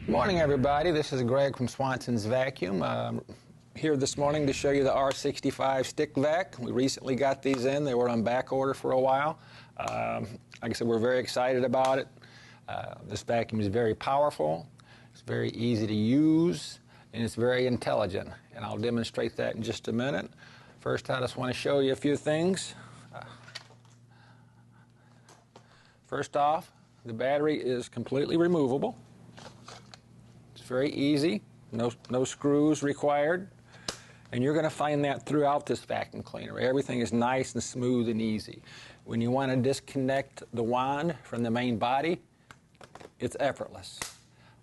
Good morning, everybody. This is Greg from Swanson's Vacuum. Here this morning to show you the R65 stick vac. We recently got these in. They were on back order for a while. Like I said, we're very excited about it. This vacuum is very powerful. It's very easy to use, and it's very intelligent. And I'll demonstrate that in just a minute. First, I just want to show you a few things. First off, the battery is completely removable. It's very easy, no screws required, and you're going to find that throughout this vacuum cleaner. Everything is nice and smooth and easy. When you want to disconnect the wand from the main body, it's effortless.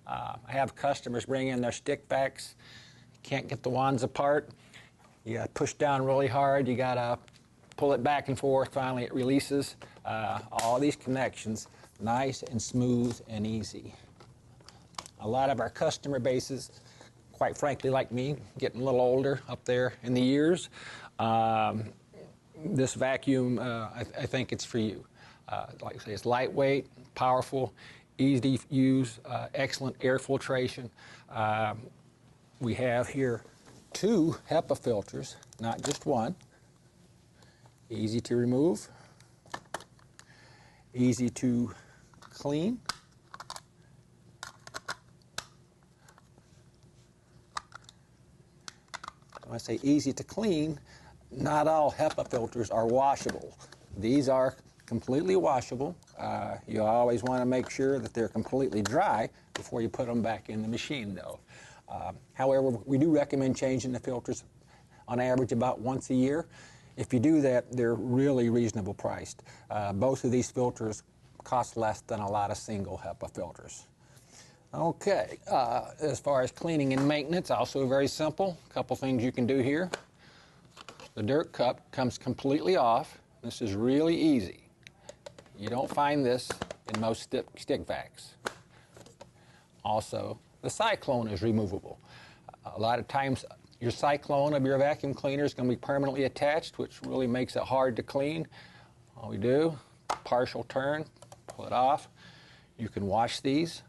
I have customers bring in their stick vacs, can't get the wands apart. You got to push down really hard, you got to pull it back and forth, finally it releases. All these connections, nice and smooth and easy. A lot of our customer bases, quite frankly like me, getting a little older up there in the years, this vacuum, I think it's for you. Like I say, it's lightweight, powerful, easy to use, excellent air filtration. We have here 2 HEPA filters, not just one. Easy to remove, easy to clean. When I say easy to clean, not all HEPA filters are washable. These are completely washable. You always want to make sure that they're completely dry before you put them back in the machine, though. However, we do recommend changing the filters on average about once a year. If you do that, they're really reasonable priced. Both of these filters cost less than a lot of single HEPA filters. Okay, as far as cleaning and maintenance, also very simple. A couple things you can do here. The dirt cup comes completely off. This is really easy. You don't find this in most stick vacs. Also, the cyclone is removable. A lot of times, your cyclone of your vacuum cleaner is going to be permanently attached, which really makes it hard to clean. All we do, partial turn, pull it off. You can wash these.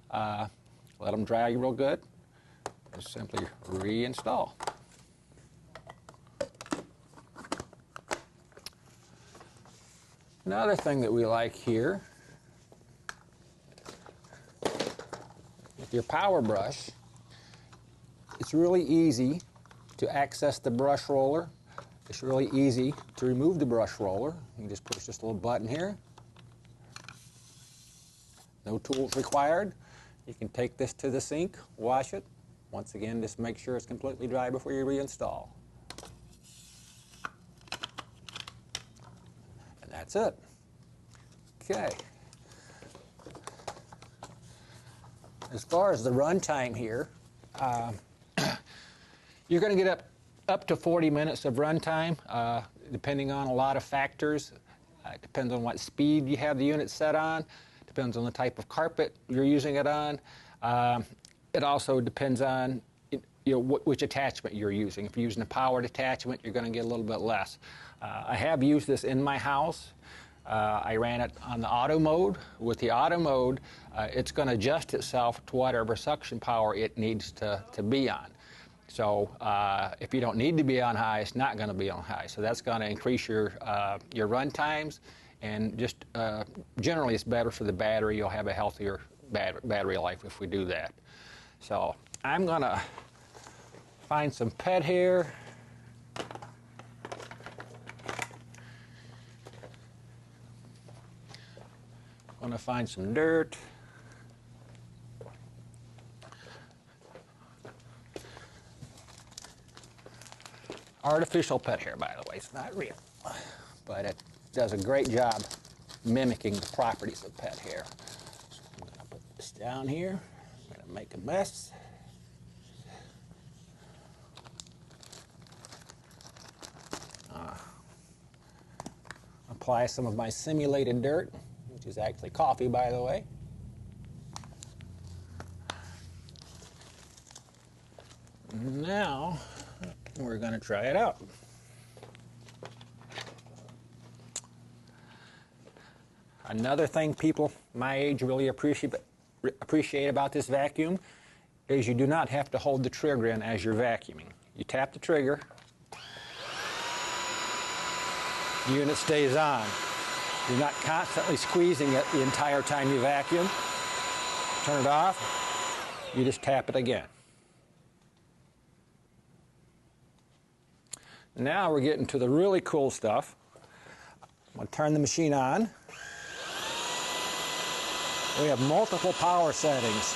Let them dry real good, just simply reinstall. Another thing that we like here, with your power brush, it's really easy to access the brush roller. It's really easy to remove the brush roller. You can just push this little button here. No tools required. You can take this to the sink, wash it. Once again, just make sure it's completely dry before you reinstall. And that's it. Okay. As far as the runtime here, you're going to get up to 40 minutes of runtime, depending on a lot of factors. It depends on what speed you have the unit set on. Depends on the type of carpet you're using it on. It also depends on which attachment you're using. If you're using a powered attachment, you're going to get a little bit less. I have used this in my house. I ran it on the auto mode. With the auto mode, it's going to adjust itself to whatever suction power it needs to be on. So if you don't need to be on high, it's not going to be on high. So that's going to increase your run times. And just generally, it's better for the battery. You'll have a healthier battery life if we do that. So I'm going to find some pet hair. I'm going to find some dirt. Artificial pet hair, by the way. It's not real, but it does a great job mimicking the properties of pet hair. So I'm going to put this down here. I'm going to make a mess. Apply some of my simulated dirt, which is actually coffee, by the way. Now, we're going to try it out. Another thing people my age really appreciate about this vacuum is you do not have to hold the trigger in as you're vacuuming. You tap the trigger, the unit stays on. You're not constantly squeezing it the entire time you vacuum. Turn it off, you just tap it again. Now we're getting to the really cool stuff. I'm going to turn the machine on. We have multiple power settings.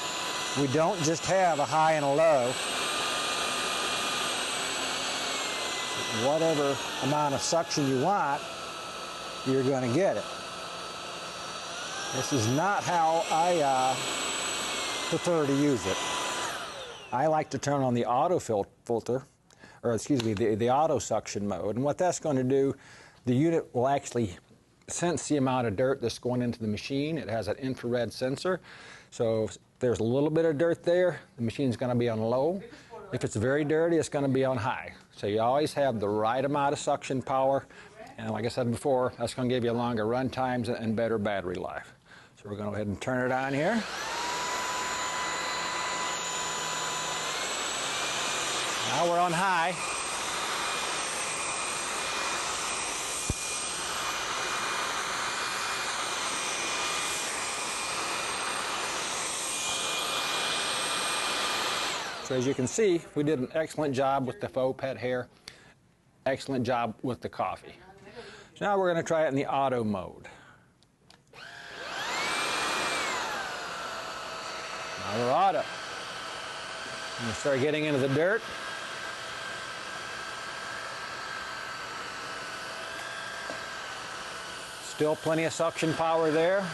We don't just have a high and a low. Whatever amount of suction you want, you're going to get it. This is not how I prefer to use it. I like to turn on the auto filter, or excuse me, the auto suction mode. And what that's going to do, the unit will actually sense the amount of dirt that's going into the machine. It has an infrared sensor. So if there's a little bit of dirt there, the machine's going to be on low. If it's very dirty, it's going to be on high. So you always have the right amount of suction power. And like I said before, that's going to give you longer run times and better battery life. So we're going to go ahead and turn it on here. Now we're on high. So as you can see, we did an excellent job with the faux pet hair, excellent job with the coffee. So now we're going to try it in the auto mode. Now we're auto. I'm going to start getting into the dirt. Still plenty of suction power there.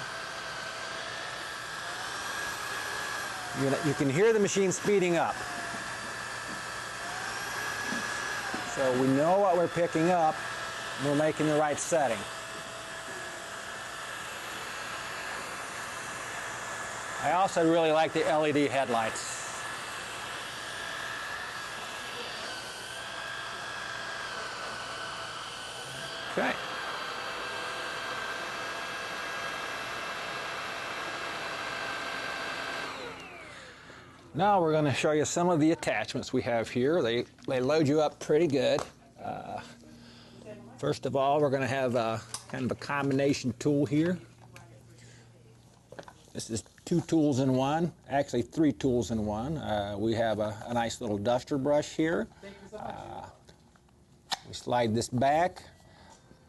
You can hear the machine speeding up. So we know what we're picking up, and we're making the right setting. I also really like the LED headlights. Okay. Now we're going to show you some of the attachments we have here. They load you up pretty good. First of all, we're going to have kind of a combination tool here. This is 2 tools in one, actually 3 tools in one. We have a nice little duster brush here. We slide this back.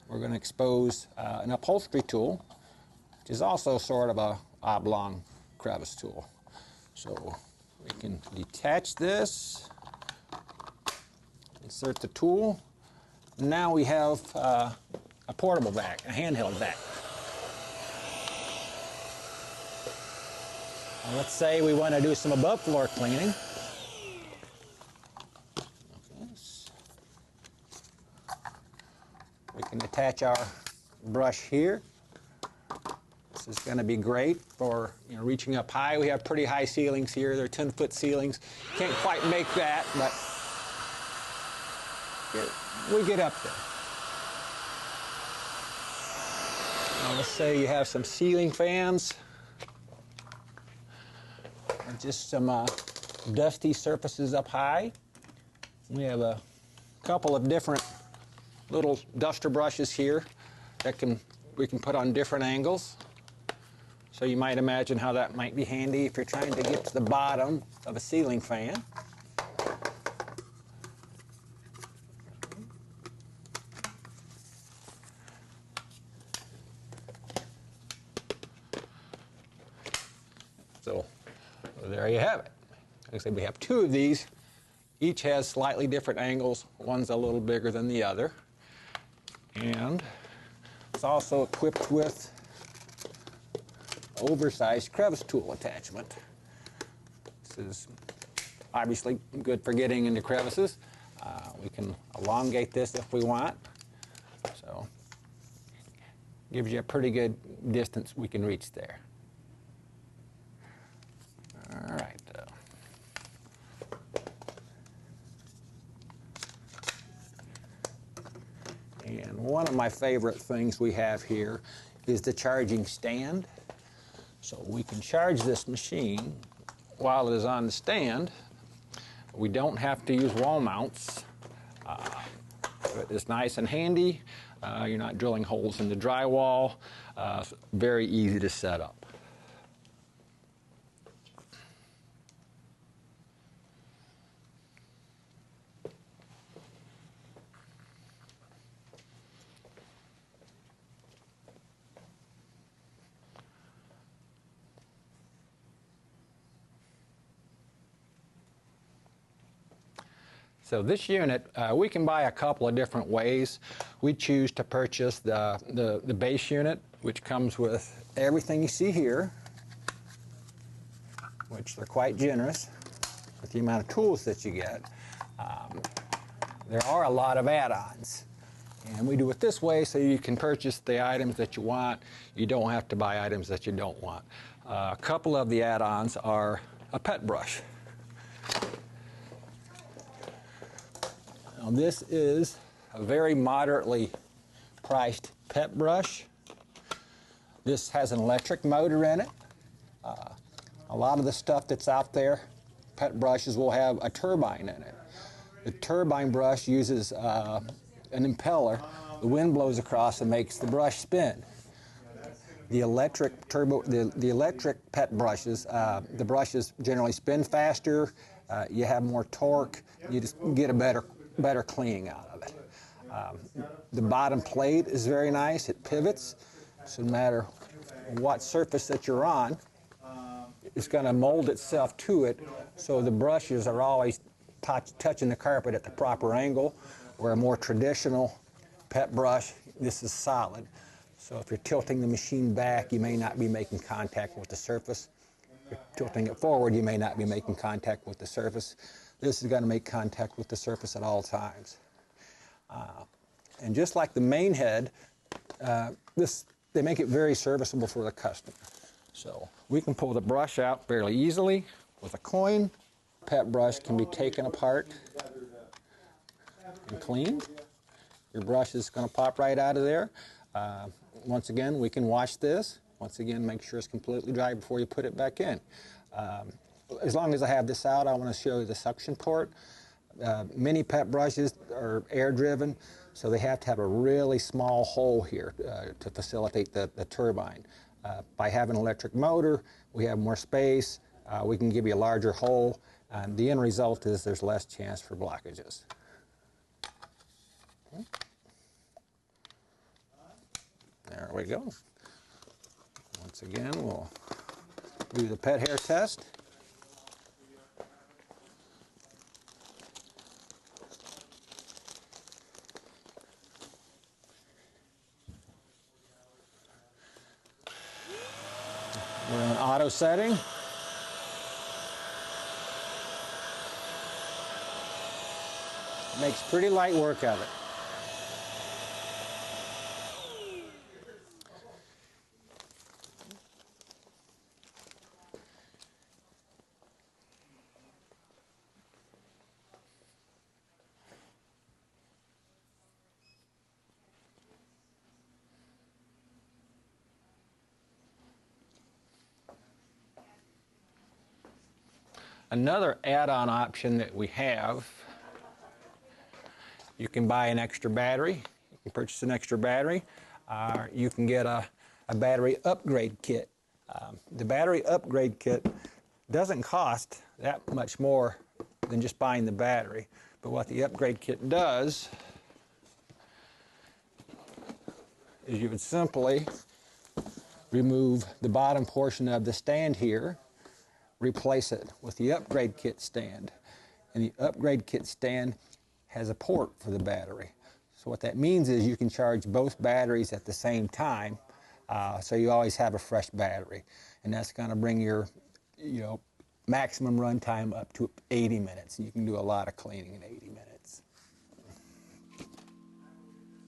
We're going to expose an upholstery tool, which is also sort of a oblong crevice tool. So we can detach this, insert the tool. Now we have a portable vac, a handheld vac. Now let's say we want to do some above floor cleaning. We can attach our brush here. This is going to be great for reaching up high. We have pretty high ceilings here. They're 10-foot ceilings. Can't quite make that, but we get up there. Now let's say you have some ceiling fans and just some dusty surfaces up high. We have a couple of different little duster brushes here that we can put on different angles. So you might imagine how that might be handy if you're trying to get to the bottom of a ceiling fan. So there you have it. Like I said, we have 2 of these. Each has slightly different angles. One's a little bigger than the other. And it's also equipped with oversized crevice tool attachment. This is obviously good for getting into crevices. We can elongate this if we want. So gives you a pretty good distance we can reach there. All right. And one of my favorite things we have here is the charging stand. So we can charge this machine while it is on the stand. We don't have to use wall mounts. It's nice and handy. You're not drilling holes in the drywall. Very easy to set up. So this unit, we can buy a couple of different ways. We choose to purchase the base unit, which comes with everything you see here, which they're quite generous with the amount of tools that you get. There are a lot of add-ons, and we do it this way so you can purchase the items that you want. You don't have to buy items that you don't want. A couple of the add-ons are a pet brush. Now, this is a very moderately priced pet brush. This has an electric motor in it. A lot of the stuff that's out there, pet brushes will have a turbine in it. The turbine brush uses an impeller. The wind blows across and makes the brush spin. The electric pet brushes, the brushes generally spin faster. You have more torque. You just get a better cleaning out of it. The bottom plate is very nice. It pivots, so no matter what surface that you're on, it's going to mold itself to it, so the brushes are always touching the carpet at the proper angle. Where a more traditional pet brush, this is solid. So if you're tilting the machine back, you may not be making contact with the surface. If you're tilting it forward, you may not be making contact with the surface. This is going to make contact with the surface at all times. And just like the main head, they make it very serviceable for the customer. So we can pull the brush out fairly easily with a coin. Pet brush can be taken apart and cleaned. Your brush is going to pop right out of there. Once again, we can wash this. Once again, make sure it's completely dry before you put it back in. As long as I have this out, I want to show you the suction port. Many pet brushes are air-driven, so they have to have a really small hole here to facilitate the turbine. By having an electric motor, we have more space. We can give you a larger hole. The end result is there's less chance for blockages. There we go. Once again, we'll do the pet hair test. We're in auto setting. Makes pretty light work of it. Another add-on option that we have, you can buy an extra battery. You can purchase an extra battery. You can get a battery upgrade kit. The battery upgrade kit doesn't cost that much more than just buying the battery. But what the upgrade kit does is you would simply remove the bottom portion of the stand here, replace it with the upgrade kit stand. And the upgrade kit stand has a port for the battery. So what that means is you can charge both batteries at the same time, so you always have a fresh battery. And that's going to bring your maximum runtime up to 80 minutes. You can do a lot of cleaning in 80 minutes.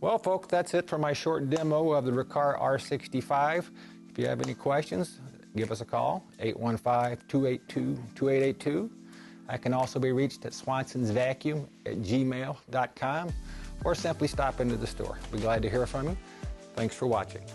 Well, folks, that's it for my short demo of the Riccar R65. If you have any questions, give us a call, 815-282-2882. I can also be reached at swansonsvacuum@gmail.com, or simply stop into the store. Be glad to hear from you. Thanks for watching.